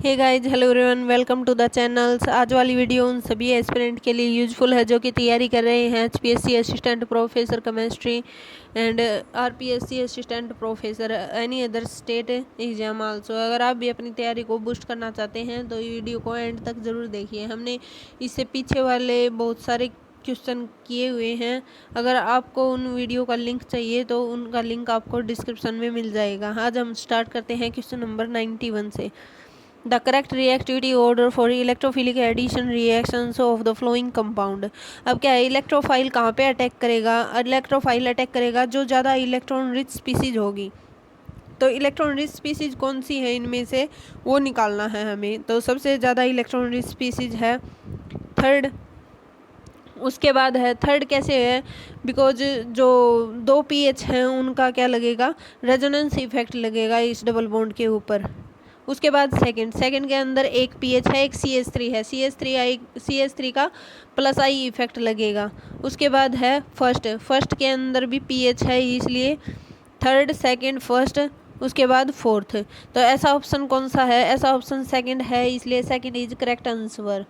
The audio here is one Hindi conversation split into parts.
Hey guys, hello everyone, welcome to the channels. आज वाली वीडियो उन सभी एस्पिरेंट के लिए यूज़फुल है जो कि तैयारी कर रहे हैं HPSC assistant professor chemistry and RPSC assistant professor any other state exam also. अगर आप भी अपनी तैयारी को बूस्ट करना चाहते हैं तो ये वीडियो को एंड तक ज़रूर देखिए। हमने इससे पीछे वाले बहुत सारे क्वेश्चन किए हुए हैं। अगर आपको उन वीडियो का लिंक चाहिए तो उनका लिंक आपको डिस्क्रिप्शन में मिल जाएगा। आज हम स्टार्ट करते हैं क्वेश्चन नंबर 91 से। The correct reactivity order for electrophilic addition reactions of the flowing compound। अब क्या है, इलेक्ट्रोफाइल कहाँ पे अटैक करेगा? इलेक्ट्रोफाइल अटैक करेगा जो ज़्यादा इलेक्ट्रॉन रिच स्पीसीज होगी। तो इलेक्ट्रॉन रिच स्पीसीज कौन सी है इनमें से, वो निकालना है हमें। तो सबसे ज़्यादा इलेक्ट्रॉन रिच स्पीसीज है थर्ड। उसके बाद है थर्ड कैसे है, बिकॉज जो दो पीएच हैं उनका क्या लगेगा, रेजोनेंस इफेक्ट लगेगा इस डबल बॉन्ड के ऊपर। उसके बाद सेकंड के अंदर एक पीएच है, एक CH3 है, CH3 का प्लस आई इफेक्ट लगेगा। उसके बाद है फर्स्ट के अंदर भी पीएच है, इसलिए थर्ड सेकंड फर्स्ट, उसके बाद फोर्थ। तो ऐसा ऑप्शन कौन सा है? ऐसा ऑप्शन सेकंड है, इसलिए second is correct answer.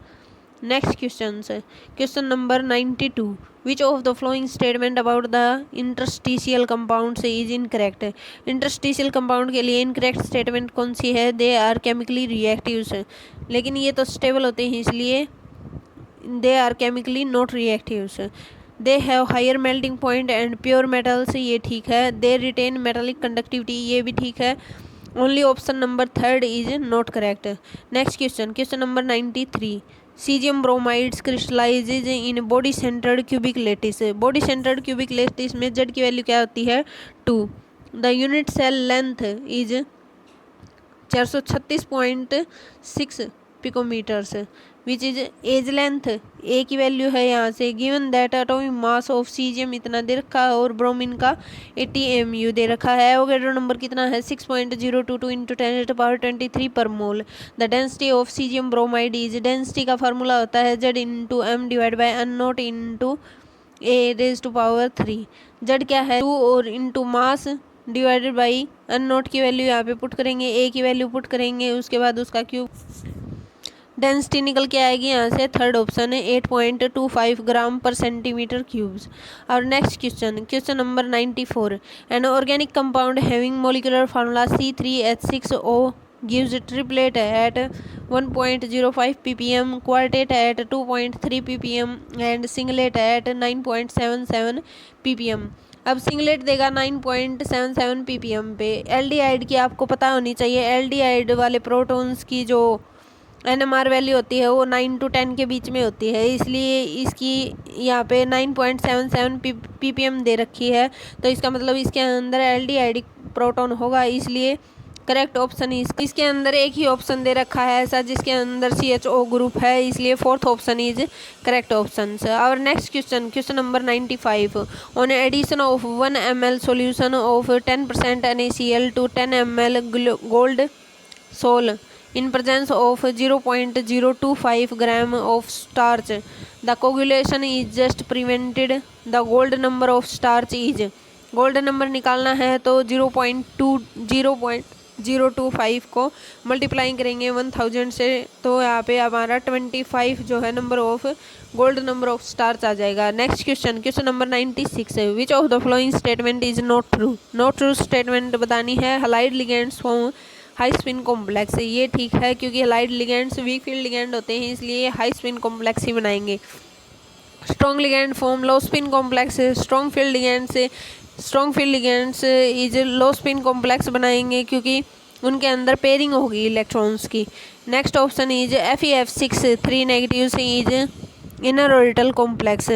Next question number 92। Which of the following statement about the interstitial compound से इज इनकरेक्ट। इंटरस्टिशियल कंपाउंड के लिए इनकरेक्ट स्टेटमेंट कौन सी है? They are chemically reactives. लेकिन ये तो स्टेबल होते हैं, इसलिए they are chemically not reactives. They have higher melting point and pure metals, ये ठीक है। दे रिटेन मेटालिक कंडक्टिविटी, ये भी ठीक है। Only option number third is not correct. Next question number 93। Caesium bromides crystallises in body centred cubic lattice. Body centred cubic lattice में जेड की वैल्यू क्या होती है? 2। The unit cell length is 436.6 picometres which is edge length. A की वैल्यू है यहाँ से। Given that atomic mass of caesium इतना दे रखा है और ब्रोमीन का 80 MU दे रखा है। एवोगैड्रो नंबर कितना है? 6.022 × 10⁻23 पर mole. The density of caesium bromide is, density का फार्मूला होता है Z/m/n0 × Z क्या है? 2 और into mass divided by n0 की वैल्यू यहाँ पे पुट करेंगे, ए की वैल्यू पुट करेंगे, उसके बाद उसका क्यूब। डेंसिटी निकल के आएगी यहाँ से। थर्ड ऑप्शन है 8.25 ग्राम पर सेंटीमीटर क्यूब्स। और next question number 94। An organic compound having molecular formula C3H6O gives triplet at 1.05 ppm, quartet at 2.3 ppm and singlet at 9.77 ppm। अब सिंगलेट देगा 9.77 ppm पे। एल्डिहाइड की आपको पता होनी चाहिए। एल्डिहाइड वाले प्रोटॉन्स की जो NMR वैल्यू होती है वो 9 to 10 के बीच में होती है, इसलिए इसकी यहाँ पे 9.77 ppm दे रखी है। तो इसका मतलब इसके अंदर एल्डिहाइड प्रोटॉन होगा, इसलिए करेक्ट ऑप्शन इसके अंदर एक ही ऑप्शन दे रखा है ऐसा जिसके अंदर CHO ग्रुप है, इसलिए fourth option is correct option. और next question number 95। On addition of 1 ml solution of 10% NaCl to 10 ml gold sol in presence of 0.025 gram of starch, the coagulation is just prevented। the gold number of starch is, gold number निकालना है तो 0.025 को मल्टीप्लाई करेंगे 1000 से, तो यहाँ पे हमारा 25 जो है number of gold number of starch आ जाएगा। Next question number 96। Which of the following statement is not true. Not true statement बतानी है। Halide ligands form high spin complex, ये ठीक है क्योंकि halide ligands weak field ligand होते हैं, इसलिए हाई स्पिन कॉम्प्लेक्स ही बनाएंगे। Strong ligand form low spin complex, strong field ligands is low spin complex बनाएंगे क्योंकि उनके अंदर पेयरिंग होगी इलेक्ट्रॉन्स की। Next option is FeF6 3 negative से इज इनर ऑर्बिटल कॉम्प्लेक्स,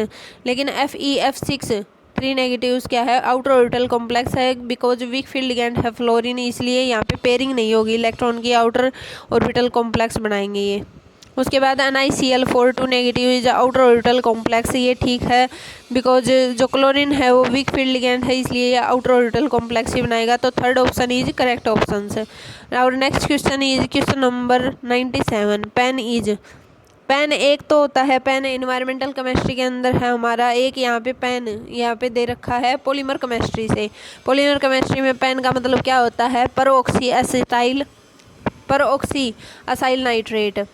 लेकिन FeF6 3 नेगेटिव्स क्या है? आउटर ऑर्बिटल कॉम्प्लेक्स है, बिकॉज वीक फील्ड लिगेंड है फ्लोरीन, इसलिए यहाँ पे पेयरिंग नहीं होगी इलेक्ट्रॉन की, आउटर ऑर्बिटल कॉम्प्लेक्स बनाएंगे ये। उसके बाद NiCl4 2 negative is outer orbital complex, ये ठीक है बिकॉज जो क्लोरीन है वो वीक फील्ड लिगेंड है, इसलिए ये आउटर ऑर्बिटल कॉम्प्लेक्स ही बनाएगा। तो third option is correct option है। और नेक्स्ट क्वेश्चन नंबर 97। पेन एक तो होता है, पेन एनवायरमेंटल केमिस्ट्री के अंदर है हमारा, एक यहाँ पे पेन यहाँ पे दे रखा है पॉलीमर केमिस्ट्री से। पॉलीमर केमिस्ट्री में पेन का मतलब क्या होता है? परऑक्सी acetyl peroxy acyl nitrate.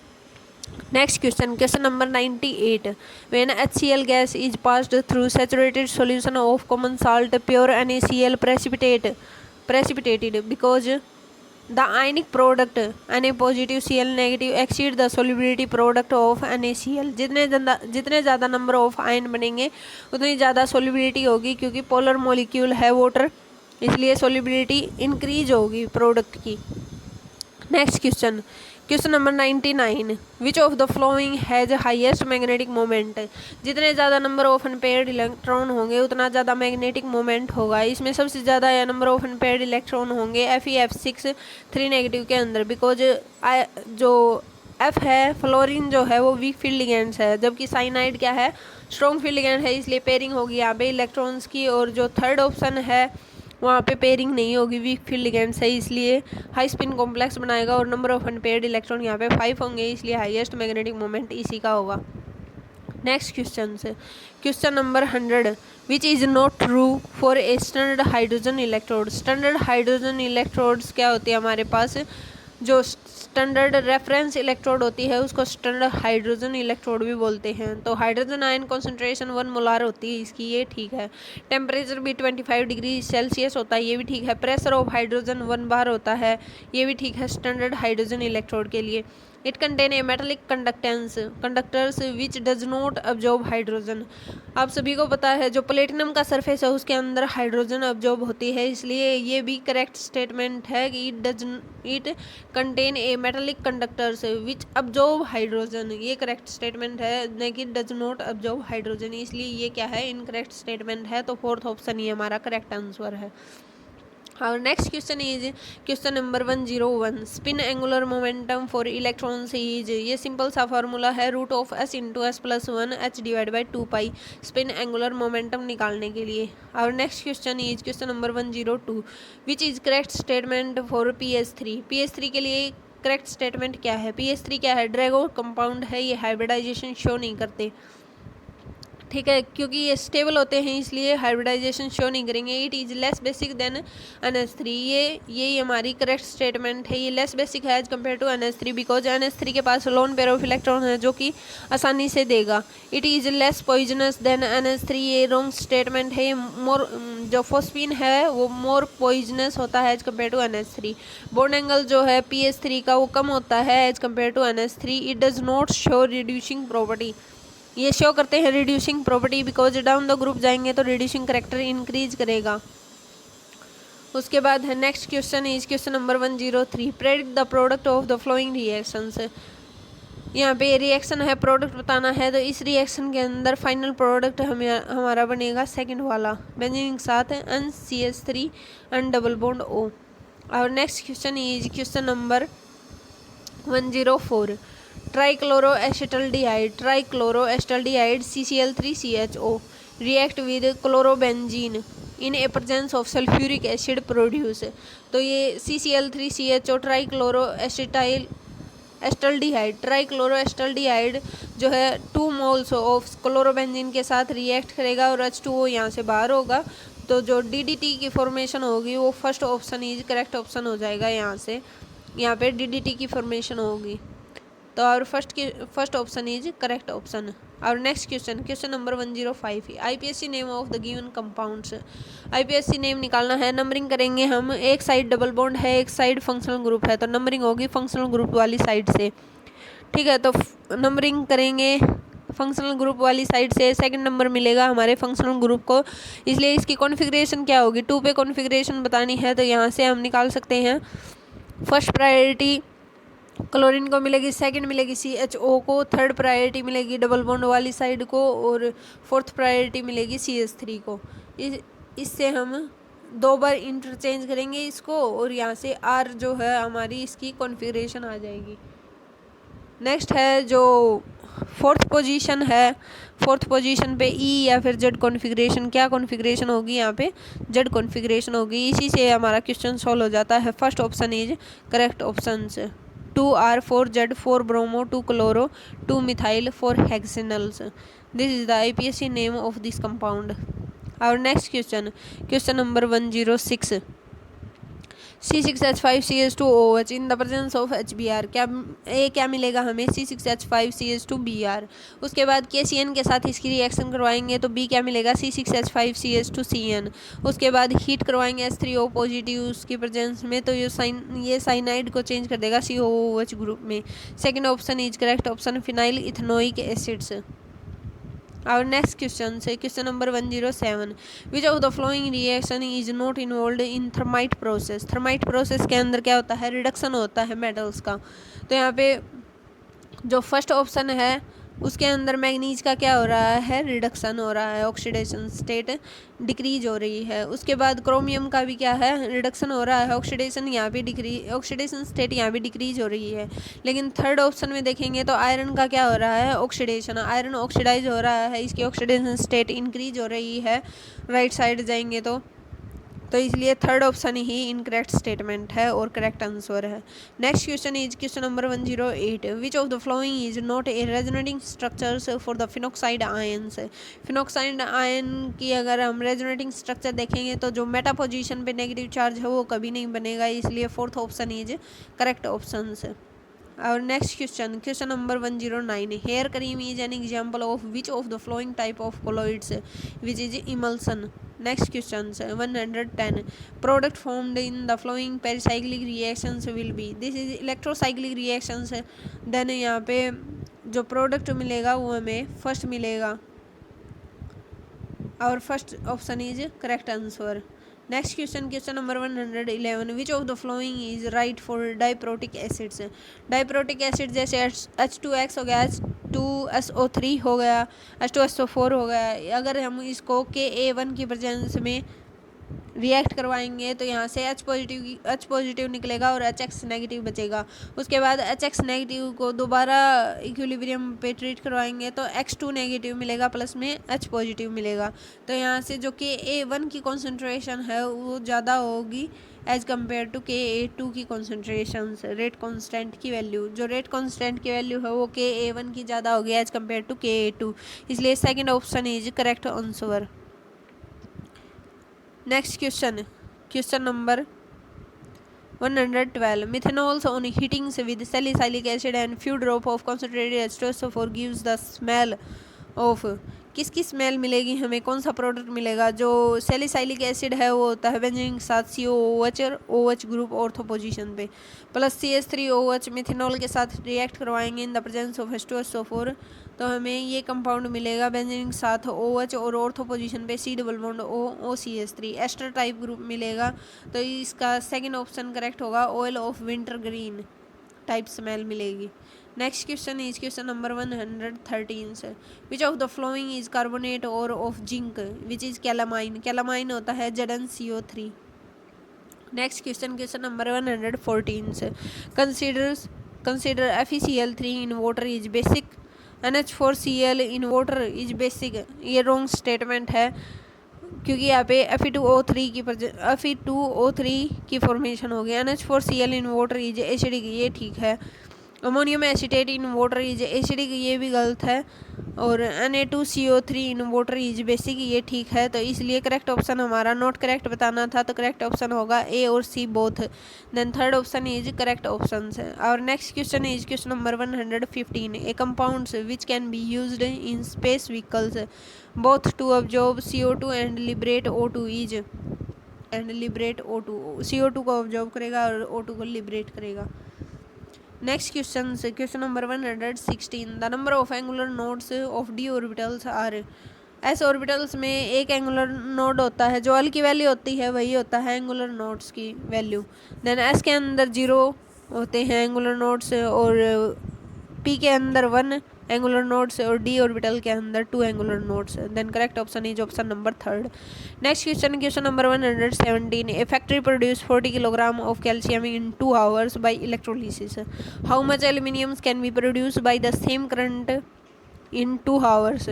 Next question, question number 98. When HCl gas is passed through saturated solution of common salt, pure NaCl precipitated because the ionic product Na positive Cl negative exceed the solubility product of NaCl. जितने ज़्यादा नंबर ऑफ आयन बनेंगे उतनी ज़्यादा सोलिबिलिटी होगी, क्योंकि पोलर मॉलिक्यूल है वाटर, इसलिए सोलिबिलिटी इंक्रीज होगी प्रोडक्ट की. Next question, question number 99. Which of the flowing has highest magnetic moment. जितने ज़्यादा नंबर ऑफ अनपेयर्ड इलेक्ट्रॉन होंगे उतना ज़्यादा मैग्नेटिक मोमेंट होगा. इसमें सबसे ज़्यादा नंबर ऑफ अनपेयर्ड इलेक्ट्रॉन होंगे Fe(F6) 3 नेगेटिव के अंदर, बिकॉज जो F है फ्लोरीन जो है वो वीक फील्ड लिगेंड्स है, जबकि साइनाइड क्या है, स्ट्रॉन्ग फील्ड लिगेंड है, इसलिए पेयरिंग होगी यहाँ पे इलेक्ट्रॉन्स की. और जो थर्ड ऑप्शन है वहाँ पे पेयरिंग नहीं होगी, वीक फील्ड लिगेंड्स है, इसलिए हाई स्पिन कॉम्प्लेक्स बनाएगा. और नंबर ऑफ अनपेयर्ड इलेक्ट्रॉन यहाँ पे 5 होंगे, इसलिए हाईएस्ट मैग्नेटिक मोमेंट इसी का होगा. नेक्स्ट क्वेश्चन से question number 100. Which is not true for a standard hydrogen electrode. Standard hydrogen electrodes क्या होती है हमारे पास, जो स्टैंडर्ड रेफरेंस इलेक्ट्रोड होती है उसको स्टैंडर्ड हाइड्रोजन इलेक्ट्रोड भी बोलते हैं. तो हाइड्रोजन आयन कॉन्सेंट्रेशन 1 मोलार होती है इसकी, ये ठीक है. टेम्परेचर भी 25 डिग्री सेल्सियस होता है, ये भी ठीक है. प्रेशर ऑफ हाइड्रोजन 1 बार होता है, ये भी ठीक है स्टैंडर्ड हाइड्रोजन इलेक्ट्रोड के लिए. It contain a metallic conductors which does not absorb hydrogen. आप सभी को पता है जो प्लेटिनम का सरफेस है उसके अंदर हाइड्रोजन अब्जॉर्ब होती है, इसलिए ये भी करेक्ट स्टेटमेंट है कि it contain a metallic conductors which absorb hydrogen. ये करेक्ट स्टेटमेंट है, न कि डज नॉट अब्जॉर्ब हाइड्रोजन, इसलिए ये क्या है, इनकरेक्ट स्टेटमेंट है. तो फोर्थ ऑप्शन ही हमारा करेक्ट आंसर है. Our next question is question number 101. Spin angular momentum for electrons is, ये सिंपल सा फार्मूला है, root of s into S plus 1 h divide by 2 pi spin angular momentum निकालने के लिए. Our next question is question number 102. Which is correct statement for PS3. PS3 के लिए करेक्ट स्टेटमेंट क्या है. PS3 क्या है, ड्रैगो कंपाउंड है, ये हाइब्रिडाइजेशन शो नहीं करते, ठीक है, क्योंकि ये स्टेबल होते हैं इसलिए हाइब्रिडाइजेशन शो नहीं करेंगे. It is less basic than NH3. ये हमारी करेक्ट स्टेटमेंट है, ये लेस बेसिक है as compare to NH3 because NH3 के पास लोन पेयर ऑफ इलेक्ट्रॉन है जो कि आसानी से देगा. It is less poisonous than NH3, ये रॉन्ग स्टेटमेंट है. मोर जो फॉस्फीन है वो मोर पॉइजनस होता है as compare to NH3. Bond angle जो है PS3 का वो कम होता है as compare to NH3. It does not show reducing property, ये शो करते हैं reducing property, because down the group जाएंगे तो रिड्यूसिंग करेक्टर इंक्रीज करेगा. उसके बाद है next question is question number 103. Predict the product of the following reactions. यहाँ पे रिएक्शन है, प्रोडक्ट बताना है, तो इस रिएक्शन के अंदर फाइनल प्रोडक्ट हमारा बनेगा सेकंड वाला, बेंजीन के साथ NCH3 and double bond O. और next question is question number 104. ट्राइक्लोरोएसिटल्डिहाइड CCl3CHO react with chlorobenzene in A presence of sulphuric acid produce. तो ये CCl3CHO ट्राइक्लोरोएसिटल्डिहाइड जो है 2 मोल्स ऑफ क्लोरोबेंजीन के साथ रिएक्ट करेगा और H2O यहाँ से बाहर होगा. तो जो DDT की फॉर्मेशन होगी वो first option is correct option हो जाएगा. यहाँ पे DDT की फॉर्मेशन होगी, तो और first option is correct option. और next question number 105. IPSC name of the given compounds. IPSC name निकालना है, नंबरिंग करेंगे हम. एक साइड डबल बॉन्ड है, एक साइड फंक्शनल ग्रुप है, तो नंबरिंग होगी फंक्शनल ग्रुप वाली साइड से, ठीक है. तो नंबरिंग करेंगे फंक्शनल ग्रुप वाली साइड से, सेकंड नंबर मिलेगा हमारे फंक्शनल ग्रुप को, इसलिए इसकी कॉन्फ़िगरेशन क्या होगी, 2 पे कॉन्फ़िगरेशन बतानी है. तो यहाँ से हम निकाल सकते हैं. फर्स्ट प्रायोरिटी क्लोरीन को मिलेगी, सेकंड मिलेगी CHO को, थर्ड प्रायोरिटी मिलेगी डबल बॉन्ड वाली साइड को, और फोर्थ प्रायोरिटी मिलेगी CH3 को. इससे हम 2 बार इंटरचेंज करेंगे इसको, और यहाँ से R जो है हमारी इसकी कॉन्फ़िगरेशन आ जाएगी. नेक्स्ट है जो फोर्थ पोजीशन है, फोर्थ पोजीशन पे E या फिर Z कॉन्फ़िगरेशन. क्या कॉन्फ़िगरेशन होगी यहाँ पे, Z कॉन्फ़िगरेशन होगी. इसी से हमारा क्वेश्चन सॉल्व हो जाता है. First option is correct option. 2R 4Z 4 bromo 2 chloro 2 methyl 4 hexanals. This is the IPSC name of this compound. Our next question number 106. C6H5CH2OH in the presence of HBr, क्या मिलेगा हमें C6H5CH2Br। उसके बाद KCN के साथ इसकी रिएक्शन करवाएंगे तो B क्या मिलेगा C6H5CH2CN। उसके बाद हीट करवाएंगे H3O पॉजिटिव उसकी प्रेजेंस में तो ये साइनाइड को चेंज कर देगा COOH ग्रुप में। Second option is correct option, phenyl ethanoic acids. Our next question say question number 107, which of the following reaction is not involved in thermite process। thermite process के अंदर क्या होता है, रिडक्शन होता है मेटल्स का। तो यहाँ पे जो फर्स्ट ऑप्शन है उसके अंदर मैग्नीज का क्या हो रहा है, रिडक्शन हो रहा है, ऑक्सीडेशन स्टेट डिक्रीज हो रही है। उसके बाद क्रोमियम का भी क्या है, रिडक्शन हो रहा है, ऑक्सीडेशन यहाँ पे ऑक्सीडेशन स्टेट यहाँ भी डिक्रीज हो रही है। लेकिन थर्ड ऑप्शन में देखेंगे तो आयरन का क्या हो रहा है, ऑक्सीडेशन, आयरन ऑक्सीडाइज हो रहा है, इसकी ऑक्सीडेशन स्टेट इंक्रीज हो रही है राइट साइड जाएंगे तो इसलिए थर्ड ऑप्शन ही इनकरेक्ट स्टेटमेंट है और करेक्ट आंसर है। Next question is question number 108, which of the following is not A resonating structures for the phenoxide ions. Phenoxide ion की अगर हम रेजोनेटिंग स्ट्रक्चर देखेंगे तो जो मेटा पोजीशन पे नेगेटिव चार्ज है वो कभी नहीं बनेगा, इसलिए fourth option is correct option. Our next question, question number 109. Hair cream is an example of which of the following type of colloids, which is emulsion. Next question 110. Product formed in the following pericyclic reactions will be. This is electrocyclic reactions. Then यहाँ पे जो प्रोडक्ट मिलेगा वो हमें फर्स्ट मिलेगा और first option is correct answer. Next question, question number 111, which of the following is right for diprotic acids. Diprotic acid जैसे H2X हो गया, H2SO3 हो गया, H2SO4 हो गया, अगर हम इसको Ka1 की प्रेजेंस में रिएक्ट करवाएंगे तो यहाँ से H पॉजिटिव निकलेगा और HX नेगेटिव बचेगा। उसके बाद HX नेगेटिव को दोबारा इक्विलिब्रियम पे ट्रीट करवाएंगे तो X2 नेगेटिव मिलेगा प्लस में H पॉजिटिव मिलेगा। तो यहाँ से जो Ka1 की कॉन्सेंट्रेशन है वो ज़्यादा होगी एज कम्पेयर टू Ka2 की कॉन्सेंट्रेशन। रेट कॉन्स्टेंट की वैल्यू, जो रेट कॉन्स्टेंट की वैल्यू है वो Ka1 की ज़्यादा होगी एज कम्पेयर टू Ka2, इसलिए second option is correct answer. Next question, question number 112. Methanols on heatings with salicylic acid and few drop of concentrated H2SO4 gives the smell of। किसकी स्मेल मिलेगी हमें, कौन सा प्रोडक्ट मिलेगा, जो सैलिसाइलिक एसिड है वो होता है बेंजीन के साथ COOH और OH ग्रुप ऑर्थो पोजीशन पे, प्लस CH3OH मिथेनॉल के साथ रिएक्ट करवाएंगे इन द प्रेजेंस ऑफ H2SO4 तो हमें ये कंपाउंड मिलेगा बेंजीन के साथ OH और ऑर्थो पोजीशन पे C double bond OCH3 ester type group मिलेगा। तो इसका सेकेंड ऑप्शन करेक्ट होगा, oil of wintergreen type smell मिलेगी। Next question is question number 113 से, which of the following is carbonate ore of zinc which is calamine. Calamine होता है ZnCO3। Next question, question number 114 से, consider FeCl3 in water is basic, NH4Cl in water is basic. ये रॉन्ग स्टेटमेंट है क्योंकि यहाँ पे Fe2O3 की फॉर्मेशन हो गई। NH4Cl in water is acidic, ये ठीक है। Ammonium acetate in water is acidic, ये भी गलत है। और Na2CO3 in water is basic, ये ठीक है। तो इसलिए करेक्ट ऑप्शन हमारा नॉट करेक्ट बताना था, तो करेक्ट ऑप्शन होगा A और C both. Then third option is correct option है। और next question is question number 115, a compounds which can be used in space vehicles both to absorb CO2 and liberate O2 इज, एंड लिबरेट O2, CO2 को ऑब्जॉर्ब करेगा और O2 को लिबरेट करेगा। Next question, question number 116, the number of angular nodes of d orbitals are. s orbitals में एक एंगुलर नोड होता है, जो l की वैल्यू होती है वही होता है एंगुलर नोड्स की वैल्यू। देन s के अंदर 0 होते हैं एंगुलर नोड्स और p के अंदर 1 एंगुलर नोड्स और d ऑर्बिटल के अंदर 2 angular nodes. Then correct option is option number third. Next question, question number 117, a factory produce 40 kilogram of calcium in 2 hours by electrolysis. How much aluminium can be produce by the same current in 2 hours।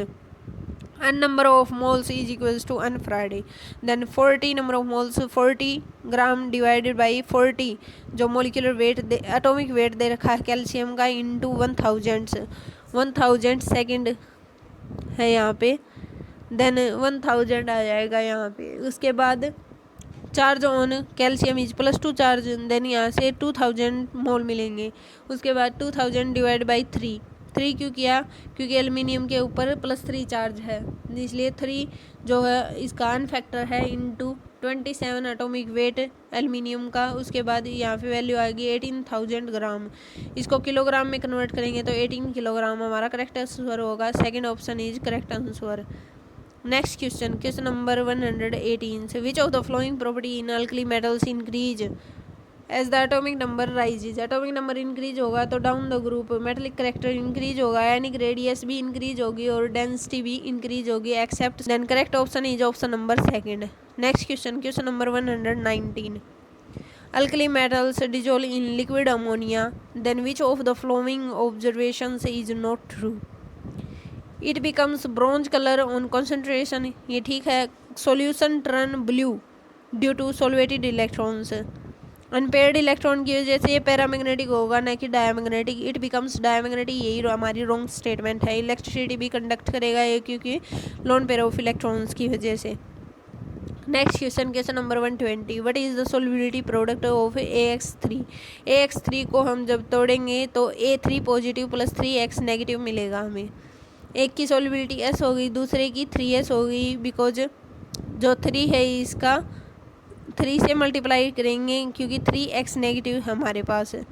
n number of moles is equals to n Faraday। then 40 number of moles 40 gram divided by 40 जो मोलिकुलर वेट एटॉमिक वेट दे रखा है कैल्शियम का इंटू 1000 सेकेंड है यहाँ पे। देन 1000 आ जाएगा यहाँ पे। उसके बाद charge on calcium is +2 charge, then यहाँ से 2000 मोल मिलेंगे। उसके बाद 2000 डिवाइड बाई 3 क्यों किया, क्योंकि एल्युमिनियम के ऊपर +3 चार्ज है, इसलिए 3 जो है इसका आन फैक्टर है इंटू 27 एटॉमिक वेट एल्युमिनियम का। उसके बाद यहाँ पे वैल्यू आएगी 18,000 ग्राम। इसको किलोग्राम में कन्वर्ट करेंगे तो 18 किलोग्राम हमारा करेक्ट आंसर होगा। Second option is correct answer. Next question, question number 118, which of the following property in alkali metals increase as the atomic number rises. Atomic number increase होगा तो down the group metallic character increase होगा, यानी रेडियस भी इंक्रीज होगी और डेंसिटी भी इंक्रीज होगी except, then correct option is option number second. Next question, question number 119, alkali metals dissolve in liquid ammonia, then which of the following observations is not true. It becomes bronze colour on concentration, ये ठीक है। Solution turn blue due to solvated electrons, unpaired electron की वजह से ये पैरामैग्नेटिक होगा ना कि डायमैग्नेटिक। इट बिकम्स डायमैग्नेटिक, यही हमारी रॉन्ग स्टेटमेंट है। इलेक्ट्रिसिटी भी कंडक्ट करेगा ये क्योंकि लोन पेयर ऑफ इलेक्ट्रॉन्स की वजह से। Next question, question number 120, what is the solubility product of AX3। AX3 को हम जब तोड़ेंगे तो A3 positive plus 3X negative मिलेगा हमें। एक की सोल्युबिलिटी S होगी, दूसरे की 3S होगी, बिकॉज जो 3 है इसका 3 से मल्टीप्लाई करेंगे क्योंकि 3X नेगेटिव हमारे पास है।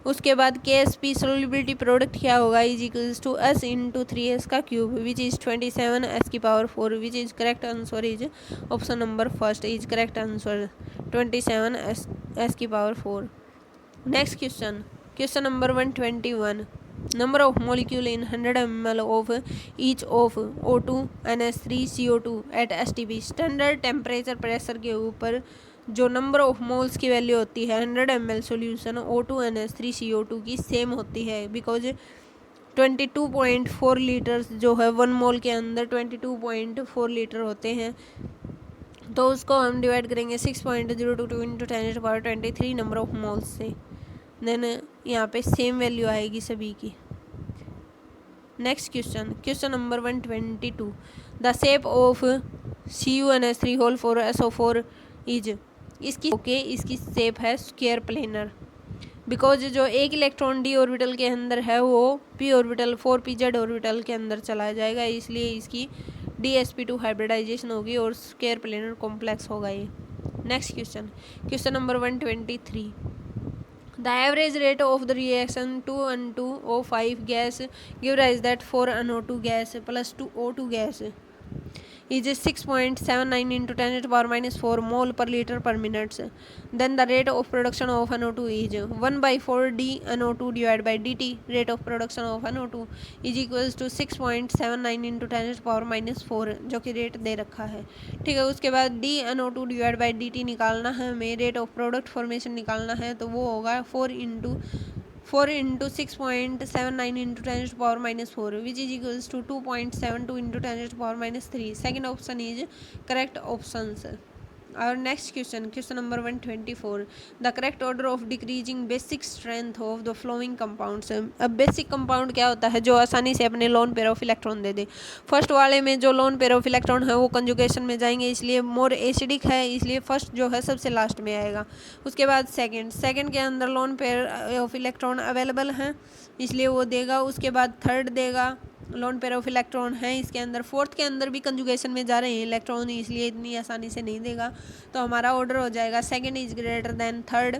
उसके बाद KSP सोल्युबिलिटी प्रोडक्ट क्या होगा, is equals to S into 3S का cube which is 27S⁴, which is correct answer is option number first is correct answer 27S⁴। Next question, question number 121, number of molecule in 100 ml of each of O2 NH3CO2 at STP। Standard temperature pressure के ऊपर जो नंबर ऑफ मोल्स की वैल्यू होती है 100 ml सोल्यूशन O2 NH3CO2 की सेम होती है, बिकॉज 22.4 लीटर्स जो है 1 मोल के अंदर 22.4 लीटर होते हैं, तो उसको हम डिवाइड करेंगे 6.022 इंटू 10⁻23 नंबर ऑफ मोल्स से, देन यहाँ पे सेम वैल्यू आएगी सभी की। Next question, question number 122, the shape of CuNH3 is, इसकी शेप है स्क्वायर प्लेनर, बिकॉज जो एक इलेक्ट्रॉन d ऑर्बिटल के अंदर है वो p ऑर्बिटल 4pz ऑर्बिटल के अंदर चला जाएगा, इसलिए इसकी DsP2 हाइब्रिडाइजेशन होगी और स्क्वायर प्लेनर कॉम्प्लेक्स होगा ये। Next question, question number 123, the average rate of the reaction 2N2O5 gas give rise that 4NO2 gas plus 2O2 gas is 6.79 into 10⁻⁴ mole per liter per minute. Then the rate of production of NO2 is 1/4 dNO2 divided by dt. Rate of production of NO2 is equals to 6.79 into 10⁻⁴, जो कि रेट दे रखा है। ठीक है, उसके बाद dNO2 डिवाइड बाई dt निकालना है हमें, रेट ऑफ प्रोडक्ट फॉर्मेशन निकालना है, तो वो होगा 4 into 6.79 into 10⁻⁴, which is equals to 2.72 into 10⁻�3. Second option is correct options. Our next question, question number 124, the correct order of decreasing basic strength of the flowing compounds। अब बेसिक कंपाउंड क्या होता है, जो आसानी से अपने loan pair of electron they they. First वाले में जो लोन पेयर ऑफ इलेक्ट्रॉन है वो कंजुगेशन में जाएंगे, इसलिए मोर एसिडिक है, इसलिए फर्स्ट जो है सबसे लास्ट में आएगा। उसके बाद सेकंड के अंदर loan pair of electron available हैं, इसलिए वो देगा। उसके बाद थर्ड देगा, लोन पेयर ऑफ इलेक्ट्रॉन है इसके अंदर। फोर्थ के अंदर भी कंजुगेशन में जा रहे हैं इलेक्ट्रॉन, इसलिए इतनी आसानी से नहीं देगा, तो हमारा ऑर्डर हो जाएगा second is greater than third,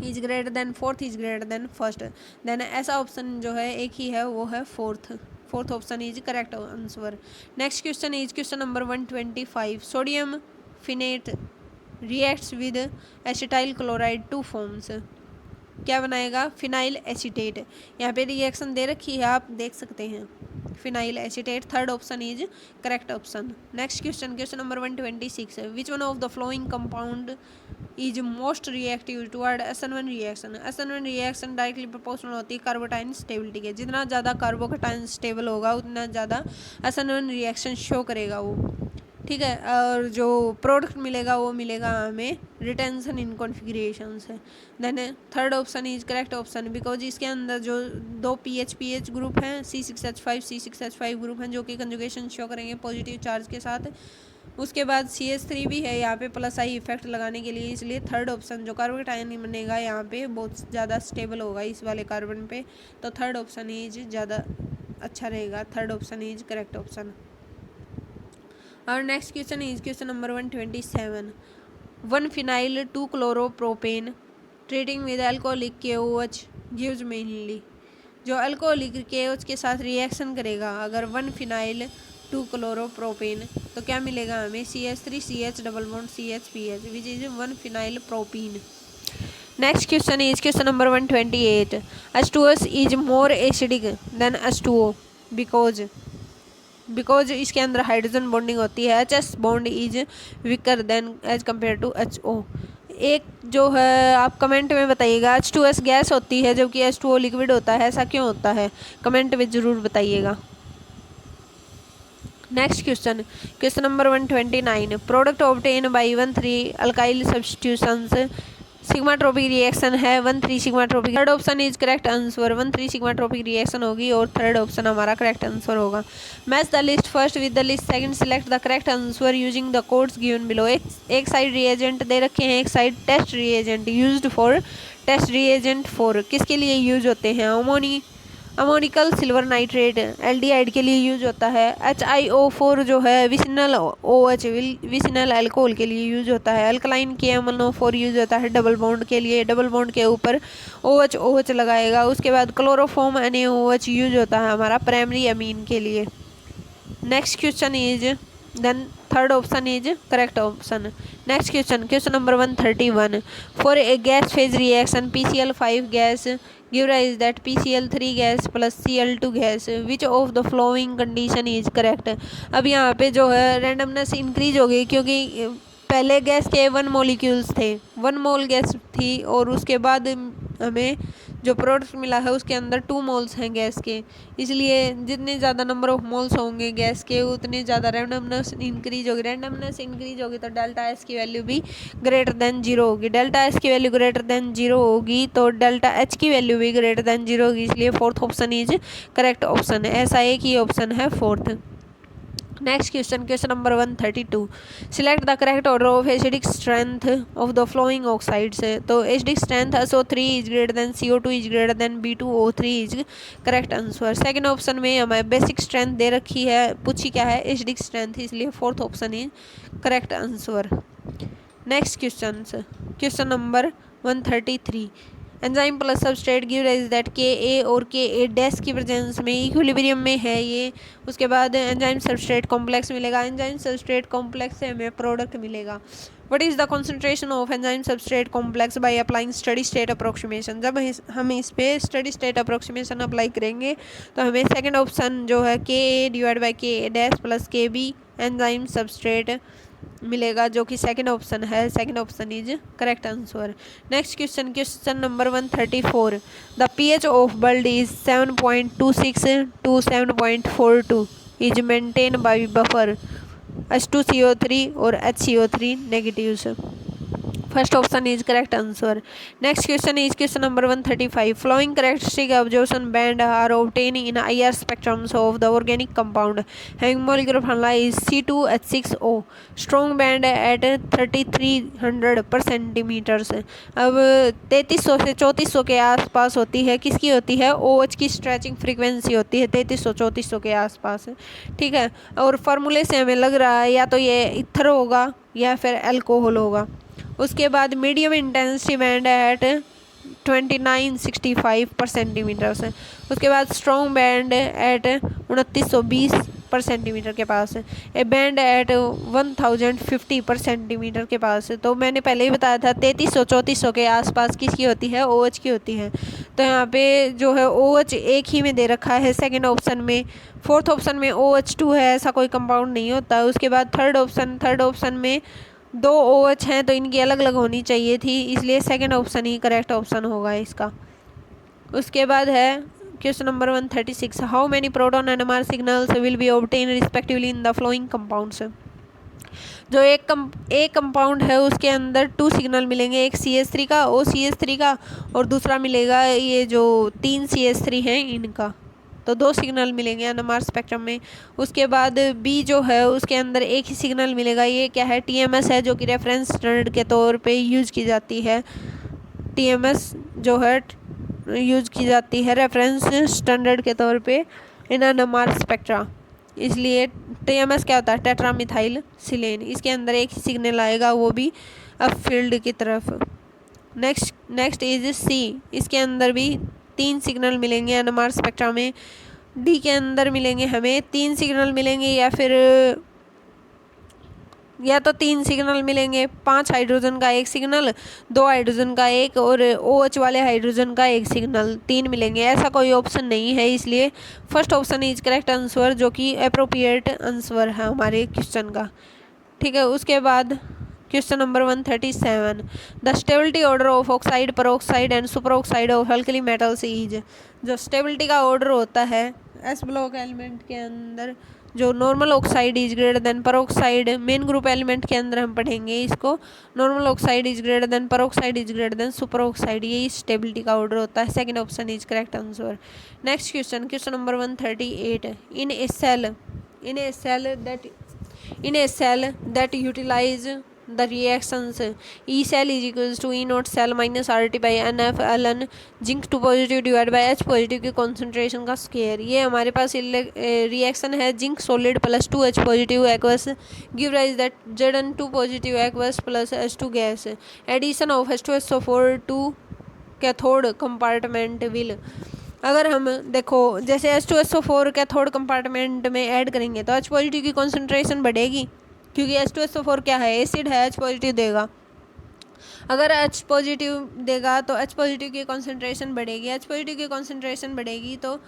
is greater than fourth, is greater than first. Then ऐसा ऑप्शन जो है एक ही है, वो है fourth option is correct answer. Next question is question number 125, sodium phenate reacts with acetyl chloride 2 forms. क्या बनाएगा, फिनाइल एसीटेट। यहाँ पे रिएक्शन दे रखी है, आप देख सकते हैं, phenyl acetate. Third option is correct option. Next question, question number 126, which one of the following compound is most reactive toward SN1 reaction. SN1 reaction directly proportional होती है कार्बोटाइन स्टेबिलिटी के, जितना ज़्यादा कार्बोकेटाइन स्टेबल होगा उतना ज़्यादा SN1 रिएक्शन शो करेगा वो। ठीक है, और जो प्रोडक्ट मिलेगा वो मिलेगा हमें रिटेंशन इन कॉन्फ़िगरेशन से। Then third option is correct option, because इसके अंदर जो 2 PH ग्रुप हैं, C6H5 ग्रुप हैं, जो कि कंजुगेशन शो करेंगे पॉजिटिव चार्ज के साथ। उसके बाद CH3 भी है यहाँ पे प्लस आई इफेक्ट लगाने के लिए, इसलिए थर्ड ऑप्शन जो कार्बन आयन बनेगा यहाँ पे बहुत ज़्यादा स्टेबल होगा इस वाले कार्बन पे, तो थर्ड ऑप्शन इज ज़्यादा अच्छा रहेगा, third option is correct option. और next question is question number 127। 1 phenyl 2 chloropropane treating with alcoholic KOH gives mainly. जो अल्कोहलिक KOH के साथ रिएक्शन करेगा अगर 1 phenyl 2 chloropropane तो क्या मिलेगा हमें CH3 CH double bond CH which is 1 phenyl propene। Next question is question number 128। H2S is more acidic than H2O because इसके अंदर हाइड्रोजन बॉन्डिंग होती है। HS bond is weaker than as compare to HO। एक जो है आप कमेंट में बताइएगा, H2S गैस होती है जबकि H2O लिक्विड होता है, ऐसा क्यों होता है? कमेंट में ज़रूर बताइएगा। Next question question number 129। Product obtain by 1,3 alkyl substitutions sigmatropic reaction है 1,3 sigmatropic. Third option is correct answer, 1,3 sigmatropic reaction होगी और थर्ड ऑप्शन हमारा करेक्ट आंसर होगा। Match the list first with the list second, select the correct answer using the codes given below. एक साइड रिएजेंट दे रखे हैं, एक side test reagent used for. Test reagent for किसके लिए यूज होते हैं? अमोनिकल सिल्वर नाइट्रेट एल्डिहाइड के लिए यूज होता है। HiO4 जो है विसिनल OH विसिनल अल्कोहल के लिए यूज होता है। अल्कलाइन KMnO4 यूज होता है डबल बॉन्ड के लिए, डबल बॉन्ड के ऊपर OH लगाएगा। उसके बाद क्लोरोफॉर्म NaOH यूज होता है हमारा प्राइमरी अमीन के लिए। Next question is then third option is correct option. Next question question number 131। For a gas phase reaction PCl5 gas give rise that PCl3 gas plus Cl2 gas which of the following condition is correct. अब यहाँ पे जो है रैंडमनेस इंक्रीज हो गई क्योंकि पहले गैस के 1 मॉलिक्यूल्स थे, 1 मोल गैस थी और उसके बाद हमें जो प्रोडक्ट मिला है उसके अंदर 2 मोल्स हैं गैस के, इसलिए जितने ज़्यादा नंबर ऑफ मोल्स होंगे गैस के उतने ज़्यादा रैंडमनेस इंक्रीज होगी। रैंडमनेस इंक्रीज होगी तो डेल्टा एस की वैल्यू भी ग्रेटर देन 0 होगी। डेल्टा एस की वैल्यू ग्रेटर देन 0 होगी तो डेल्टा एच की वैल्यू भी ग्रेटर देन 0 होगी, इसलिए fourth option is correct option है। ऐसा एक ही ऑप्शन है fourth. Next question question number 132। Select the correct order of acidic strength of the following oxides. तो acidic strength SO3 is greater than CO2 is greater than B2O3 is correct answer. Second option में हमें बेसिक स्ट्रेंथ दे रखी है, पूछी क्या है? एसिडिक स्ट्रेंथ, इसलिए fourth option is correct answer. Next question number 133। Enzyme plus substrate give rise that Ka और Ka डैश की प्रेजेंस में इक्विलिब्रियम में है ये। उसके बाद एंजाइम सबस्ट्रेट कॉम्प्लेक्स मिलेगा, एंजाइम सबस्ट्रेट कॉम्प्लेक्स से हमें प्रोडक्ट मिलेगा। What is the concentration of enzyme substrate complex by applying steady state approximation. जब हम इस पे स्टडी स्टेट अप्रोक्सीमेशन अप्लाई करेंगे तो हमें सेकंड ऑप्शन जो है Ka divide by Ka dash plus Kb enzyme substrate मिलेगा, जो कि सेकंड ऑप्शन है। Second option is correct answer. Next question number 134। The pH of blood is 7.26 to 7.42 is maintain by buffer H2CO3 और HCO3 negatives. First option is correct answer. Next question is question number 135। Following characteristic observation band are obtain in IR spectrums of the organic compound having molecular formula is C2H6O strong band at 3300 पर सेंटीमीटर्स। अब 3300 से 3400 के आसपास होती है, किसकी होती है? OH की स्ट्रेचिंग फ्रीक्वेंसी होती है 3300-3400 के आसपास, ठीक है। और फार्मूले से हमें लग रहा है या तो ये इथर होगा या फिर अल्कोहल होगा। उसके बाद मीडियम इंटेंसिटी बैंड एट 2965 पर सेंटीमीटर है। उसके बाद स्ट्रॉन्ग बैंड एट 2920 पर सेंटीमीटर के पास है। ए बैंड एट 1050 पर सेंटीमीटर के पास है। तो मैंने पहले ही बताया था 3300-3400 के आसपास किसकी होती है? OH की होती है। तो यहाँ पे जो है OH एक ही में दे रखा है सेकंड ऑप्शन में। फोर्थ ऑप्शन में OH2 है, ऐसा कोई कंपाउंड नहीं होता। उसके बाद थर्ड ऑप्शन में 2 OH हैं तो इनकी अलग अलग होनी चाहिए थी, इसलिए सेकंड ऑप्शन ही करेक्ट ऑप्शन होगा इसका। उसके बाद है question number 136। How many proton and NMR signals will be obtain respectively in the flowing compounds. जो एक कंपाउंड है उसके अंदर 2 सिग्नल मिलेंगे, एक CH3 का और दूसरा मिलेगा ये जो 3 CH3 हैं इनका। तो 2 सिग्नल मिलेंगे NMR स्पेक्ट्रम में। उसके बाद बी जो है उसके अंदर एक ही सिग्नल मिलेगा। ये क्या है, TMS है, जो कि रेफरेंस स्टैंडर्ड के तौर पे यूज़ की जाती है। TMS जो है यूज़ की जाती है रेफरेंस स्टैंडर्ड के तौर पे इन NMR स्पेक्ट्रा। इसलिए TMS क्या होता है, टेट्रा मिथाइल सिलेन। इसके अंदर एक ही सिग्नल आएगा, वो भी अप फील्ड की तरफ। Next is C. इसके अंदर भी 3 सिग्नल मिलेंगे NMR स्पेक्ट्रा में। डी के अंदर मिलेंगे हमें 3 सिग्नल मिलेंगे, या तो 3 सिग्नल मिलेंगे, 5 हाइड्रोजन का एक सिग्नल, 2 हाइड्रोजन का एक, और OH वाले हाइड्रोजन का एक सिग्नल, 3 मिलेंगे। ऐसा कोई ऑप्शन नहीं है, इसलिए first option is correct answer, जो कि अप्रोप्रिएट आंसर है हमारे क्वेश्चन का। ठीक है, उसके बाद question number 137, the stability order of oxide, peroxide and super oxide of alkali metals is. जो स्टेबिलिटी का ऑर्डर होता है एस ब्लॉक एलिमेंट के अंदर, जो normal oxide is greater then peroxide, main group element के अंदर हम पढ़ेंगे इसको, normal oxide is greater then peroxide is greater then super oxide, यही स्टेबिलिटी का ऑर्डर होता है। Second option is correct answer. Next question number 138, in a cell that utilise the reactions E cell is equals to E naught cell minus RT by NF ln zinc 2 positive divide by H positive की कॉन्सेंट्रेशन का स्क्वायर। ये हमारे पास रिएक्शन है zinc solid plus 2 H positive aqueous give rise that Zn 2 positive aqueous plus H2 gas. Addition of H2SO4 to cathode compartment will. अगर हम देखो जैसे H2SO4 कैथोड कंपार्टमेंट में ऐड करेंगे तो H पॉजिटिव की कॉन्सेंट्रेशन बढ़ेगी, क्योंकि H2SO4 क्या है, एसिड है, H पॉजिटिव देगा। अगर H पॉजिटिव देगा तो H पॉजिटिव की कॉन्सेंट्रेशन बढ़ेगी, H पॉजिटिव की कॉन्सेंट्रेशन बढ़ेगी तो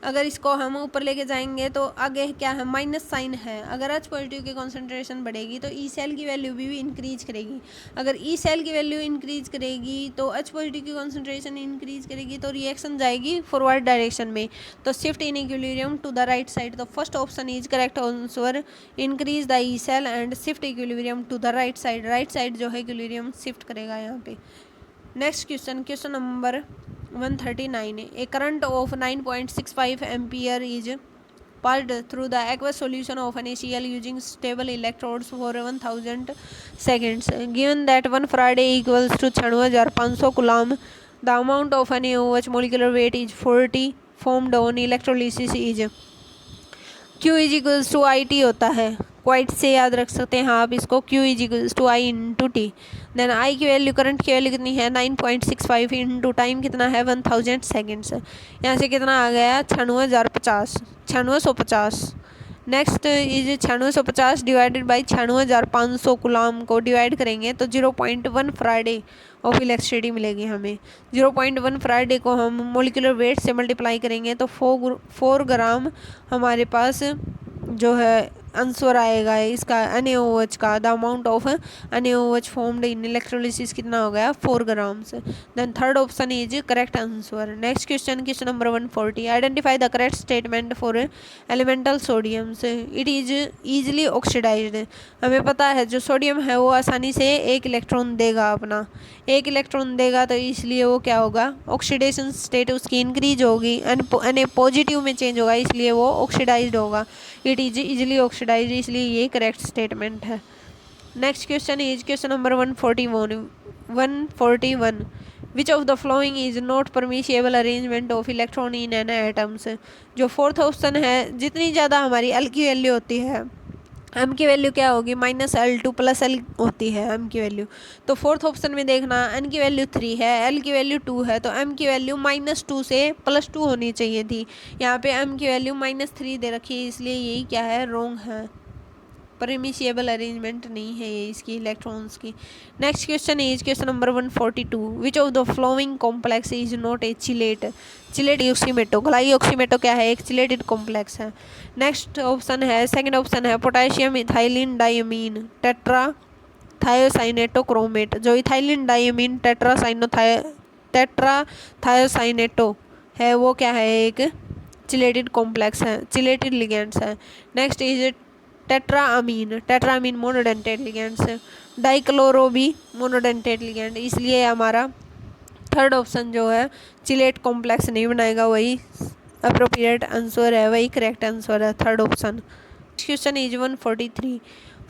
अगर इसको हम ऊपर लेके जाएंगे तो आगे क्या है, माइनस साइन है। अगर H पॉजिटिव की कॉन्सेंट्रेशन बढ़ेगी तो ई सेल की वैल्यू भी इंक्रीज करेगी। अगर ई सेल की वैल्यू इंक्रीज करेगी तो H पॉजिटिव की कॉन्सेंट्रेशन इंक्रीज करेगी, तो रिएक्शन जाएगी फॉरवर्ड डायरेक्शन में, तो shift in equilibrium to the right side. तो first option is correct answer, increase the E cell and shift equilibrium to the right side. Right side जो है इक्विलिब्रियम शिफ्ट करेगा यहाँ पे। Next question number 139, a current of 9.65 ampere is passed through the aqueous solution of NaCl using stable electrodes for 1000 seconds. Given that 1 Farad equals to 96,500 coulomb, the amount of NaOH molecular weight is 40 formed on electrolysis is Q is equals to I T होता है, क्वाइट से याद रख सकते हैं आप इसको, Q is equals to I into T. Then I की वैल्यू, करंट की वैल्यू कितनी है 9.65 इंटू टाइम कितना है 1000 सेकेंड्स। यहाँ से कितना आ गया 9650। नेक्स्ट इज 9650 डिवाइडेड बाई 96,500 कुलाम को डिवाइड करेंगे तो 0.1 फराडे ऑफ इलेक्ट्रिसिटी मिलेगी हमें। 0.1 फराडे को हम मोलिकुलर वेट से मल्टीप्लाई करेंगे तो 4 ग्राम हमारे पास जो है आंसर आएगा इसका NaOH का। The amount of NaOH formed in electrolysis कितना हो गया 4 grams. Then third option is correct answer. Next question number 140, identify the correct statement for elemental sodiums. It is easily oxidised. हमें पता है जो सोडियम है वो आसानी से एक इलेक्ट्रॉन देगा, अपना एक इलेक्ट्रॉन देगा, तो इसलिए वो क्या होगा, ऑक्सीडेशन स्टेट उसकी इंक्रीज होगी, Na पॉजिटिव में चेंज होगा, इसलिए वो ऑक्सीडाइज्ड होगा। इट इज इजिली ऑक्सीडाइज्ड, इसलिए ये करेक्ट स्टेटमेंट है। Next question is question number 141, which of the following is not permissible arrangement of electron in an atoms. जो फोर्थ ऑप्शन है, जितनी ज़्यादा हमारी एल की वैल्यू होती है, एम की वैल्यू क्या होगी -L2 + L होती है एम की वैल्यू। तो फोर्थ ऑप्शन में देखना एन की वैल्यू 3 है, एल की वैल्यू 2 है, तो एम की वैल्यू -2 से +2 होनी चाहिए थी। यहाँ पे एम की वैल्यू -3 दे रखी है, इसलिए यही क्या है, रॉन्ग है, परमिशिएबल अरेंजमेंट नहीं है ये इसकी इलेक्ट्रॉन्स की। Next question is question number 142, which of the following complex is not a chelate. Chelate oximato, glyoximato क्या है, एक चिलेटेड कॉम्प्लेक्स है। नेक्स्ट ऑप्शन है, सेकंड ऑप्शन है potassium ethylene diamine tetra thiocyanato chromate. जो इथाइलिन डायमीन टेट्रा थायोसाइनेटो है वो क्या है, एक चिलेटेड कॉम्प्लेक्स है, चिलेटेड लिगेंड्स है। Next is tetraammine monodentate ligands है। डाइक्लोरो भी मोनोडेंटेट लिगेंड, इसलिए हमारा थर्ड ऑप्शन जो है चिलेट कॉम्प्लेक्स नहीं बनाएगा, वही अप्रोप्रिएट आंसर है, वही करेक्ट आंसर है, third option. Question is 143।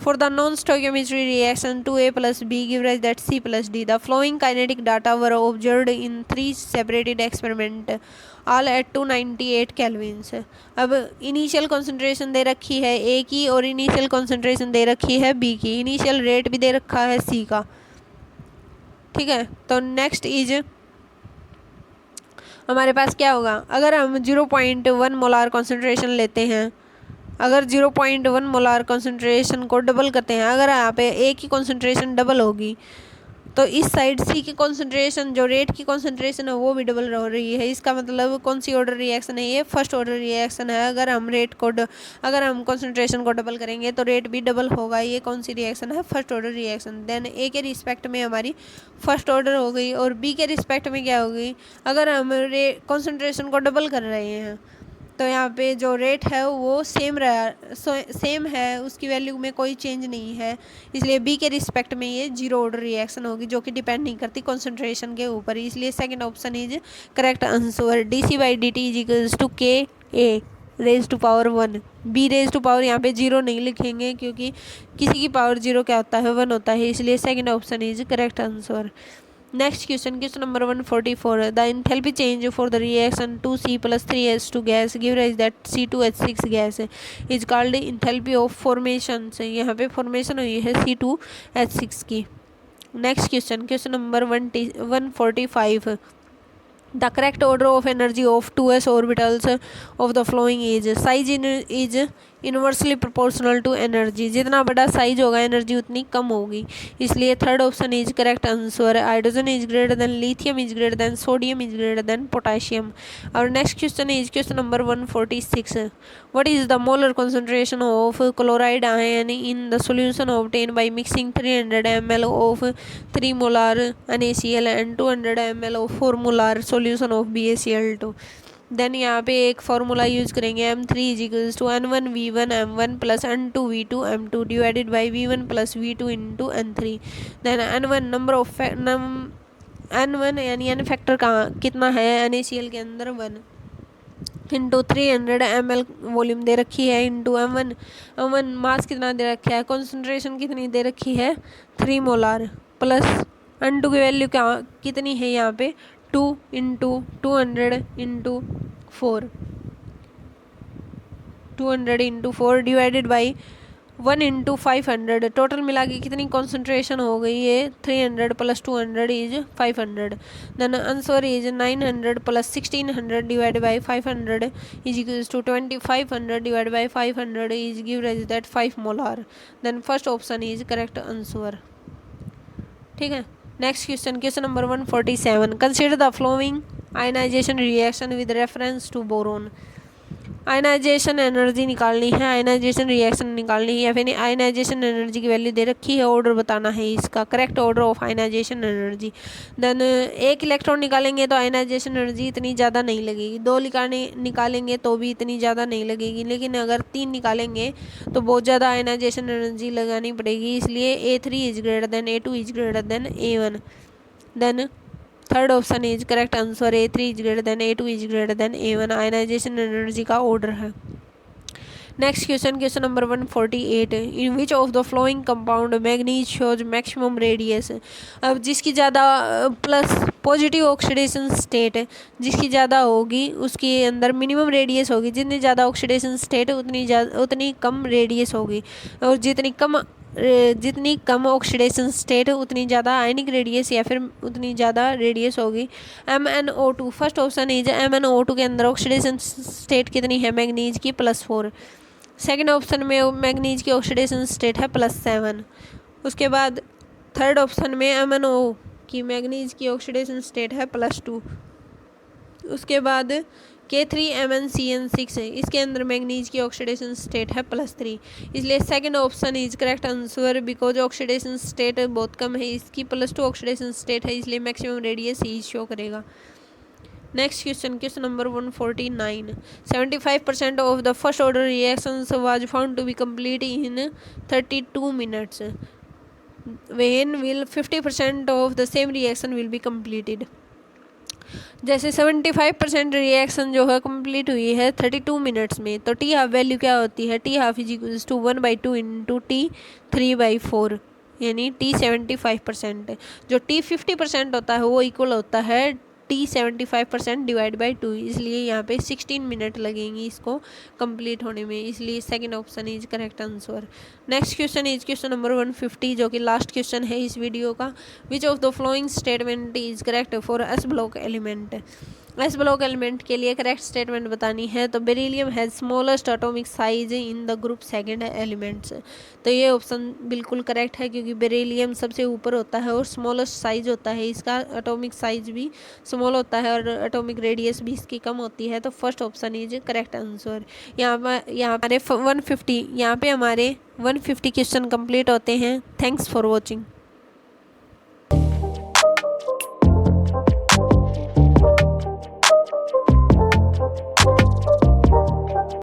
For the non-stoichiometry reaction 2A plus B give rise that C plus D. The following kinetic data were observed in 3 separated experiments, all at 298 kelvins. अब इनिशियल कॉन्सेंट्रेशन दे रखी है A की और इनिशियल कॉन्सेंट्रेशन दे रखी है B की, इनिशियल रेट भी दे रखा है C का। ठीक है, तो नेक्स्ट इज हमारे पास क्या होगा, अगर हम 0.1 मोलार कॉन्सेंट्रेशन लेते हैं, अगर 0.1 मोलार कॉन्सेंट्रेशन को डबल करते हैं, अगर यहाँ पे ए की कॉन्सेंट्रेशन डबल होगी तो इस साइड सी की कॉन्सेंट्रेशन, जो रेट की कॉन्सेंट्रेशन है वो भी डबल हो रही है। इसका मतलब कौन सी ऑर्डर रिएक्शन है, ये फर्स्ट ऑर्डर रिएक्शन है। अगर हम कॉन्सेंट्रेशन को डबल करेंगे तो रेट भी डबल होगा। ये कौन सी रिएक्शन है, फर्स्ट ऑर्डर रिएक्शन। देन ए के रिस्पेक्ट में हमारी फर्स्ट ऑर्डर हो गई, और बी के रिस्पेक्ट में क्या होगी, अगर हम कॉन्सेंट्रेशन को डबल कर रहे हैं तो यहाँ पे जो रेट है वो सेम है, उसकी वैल्यू में कोई चेंज नहीं है, इसलिए बी के रिस्पेक्ट में ये जीरो ऑर्डर रिएक्शन होगी, जो कि डिपेंड नहीं करती कॉन्सेंट्रेशन के ऊपर। इसलिए second option is correct answer. डी/dt is equals to K A raise to power 1। B raise to power यहाँ पे जीरो नहीं लिखेंगे, क्योंकि किसी की पावर जीरो क्या होता है, 1 होता है, इसलिए second option is correct answer. Next question, question number 144. The enthalpy change for the reaction 2C plus 3H2 gas give rise that C2H6 gas is called enthalpy of formation। यहाँ पे formation हुई है C2H6 की। Next question, question number 145. The correct order of energy of 2s orbitals of the following is size is inversely proportional to energy. जितना बड़ा साइज होगा एनर्जी उतनी कम होगी, इसलिए third option is correct answer. Hydrogen is greater than lithium is greater than sodium is greater than potassium. और next question is question number 146। What is the molar concentration of chloride ion in the solution obtain by mixing 300 ml of 3 molar NaCl and 200 ml of 4 molar solution of BaCl2। Then यहाँ पे एक फार्मूला यूज करेंगे, M3 is equals to N1V1 M1 plus N2V2 M2 divided by V1 plus V2 into N3। Then N1 number of N1 यानी N फैक्टर कहाँ कितना है NaCl के अंदर 1 इंटू 300 ml वॉल्यूम दे रखी है इंटू M1 मास कितना दे रखा है, कॉन्सेंट्रेशन कितनी दे रखी है 3 मोलार, प्लस N2 की वैल्यू क्या कितनी है यहाँ पे 2 into 200 into 4 200 into 4 divided by 1 into 500। Total मिला के कितनी कॉन्सेंट्रेशन हो गई है 300 plus 200 is 500। Then answer is 900 plus 1600 divide by 500 is equals to 2500 divide by 500 is give rise that 5 molar. Then first option is correct answer. ठीक है, next question, question number 147। Consider the following ionisation reaction with reference to boron. Ionisation energy निकालनी है, आयनाइजेशन रिएक्शन निकालनी है, या फिर आयनाइजेशन एनर्जी की वैल्यू दे रखी है, ऑर्डर बताना है इसका, correct order of ionisation energy. Then एक इलेक्ट्रॉन निकालेंगे तो आयनाइजेशन एनर्जी इतनी ज़्यादा नहीं लगेगी, 2 निकालेंगे तो भी इतनी ज़्यादा नहीं लगेगी, लेकिन अगर 3 निकालेंगे तो बहुत ज़्यादा आयनाइजेशन एनर्जी लगानी पड़ेगी, इसलिए A3 is greater than A2 is greater than A1। Then third option is correct answer, A3 is greater than A2 is greater than A1 ionisation energy का ऑर्डर है। Next question, question number 148। In which of the following compound manganese shows maximum radius. अब जिसकी ज़्यादा प्लस पॉजिटिव ऑक्सीडेशन स्टेट जिसकी ज़्यादा होगी उसके अंदर मिनिमम रेडियस होगी, जितनी ज़्यादा ऑक्सीडेशन स्टेट उतनी कम रेडियस होगी, और जितनी कम ऑक्सीडेशन स्टेट उतनी ज़्यादा आयनिक रेडियस या फिर उतनी ज़्यादा रेडियस होगी। MnO2 first option is MnO2 के अंदर ऑक्सीडेशन स्टेट कितनी है मैग्नीज की +4। सेकंड ऑप्शन में मैग्नीज की ऑक्सीडेशन स्टेट है +7। उसके बाद थर्ड ऑप्शन में MnO की मैग्नीज की ऑक्सीडेशन स्टेट है +2। उसके बाद K3MnCN6 है, इसके अंदर मैग्नीज की ऑक्सीडेशन स्टेट है +3, इसलिए second option is correct answer because oxidation state बहुत कम है, इसकी +2 ऑक्सीडेशन स्टेट है, इसलिए मैक्सिमम रेडियस ही शो करेगा। Next question, question number 149। 75% of the first order reactions was found to be complete in 32 minutes. When will 50% of the same reaction will be completed? जैसे 75% रिएक्शन जो है कंप्लीट हुई है 32 मिनट्स में, तो टी हाफ वैल्यू क्या होती है, T half is equals to 1/2 into T 3/4, यानी टी 75%। जो टी 50% होता है वो इक्वल होता है टी 75% डिवाइड बाई 2, इसलिए यहाँ पे 16 मिनट लगेंगी इसको कंप्लीट होने में, इसलिए second option is correct answer. Next question is question number 150, जो कि लास्ट क्वेश्चन है इस वीडियो का। विच of the following statement is correct for S block element. S block element के लिए करेक्ट स्टेटमेंट बतानी है, तो beryllium has smallest atomic size in the group second elements. तो ये ऑप्शन बिल्कुल करेक्ट है, क्योंकि बेरिलियम सबसे ऊपर होता है और स्मॉलेस्ट साइज होता है इसका, एटॉमिक साइज भी स्मॉल होता है और एटॉमिक रेडियस भी इसकी कम होती है। तो first option is correct answer. यहाँ हमारे 150 क्वेश्चन कंप्लीट होते हैं। Thanks for watching.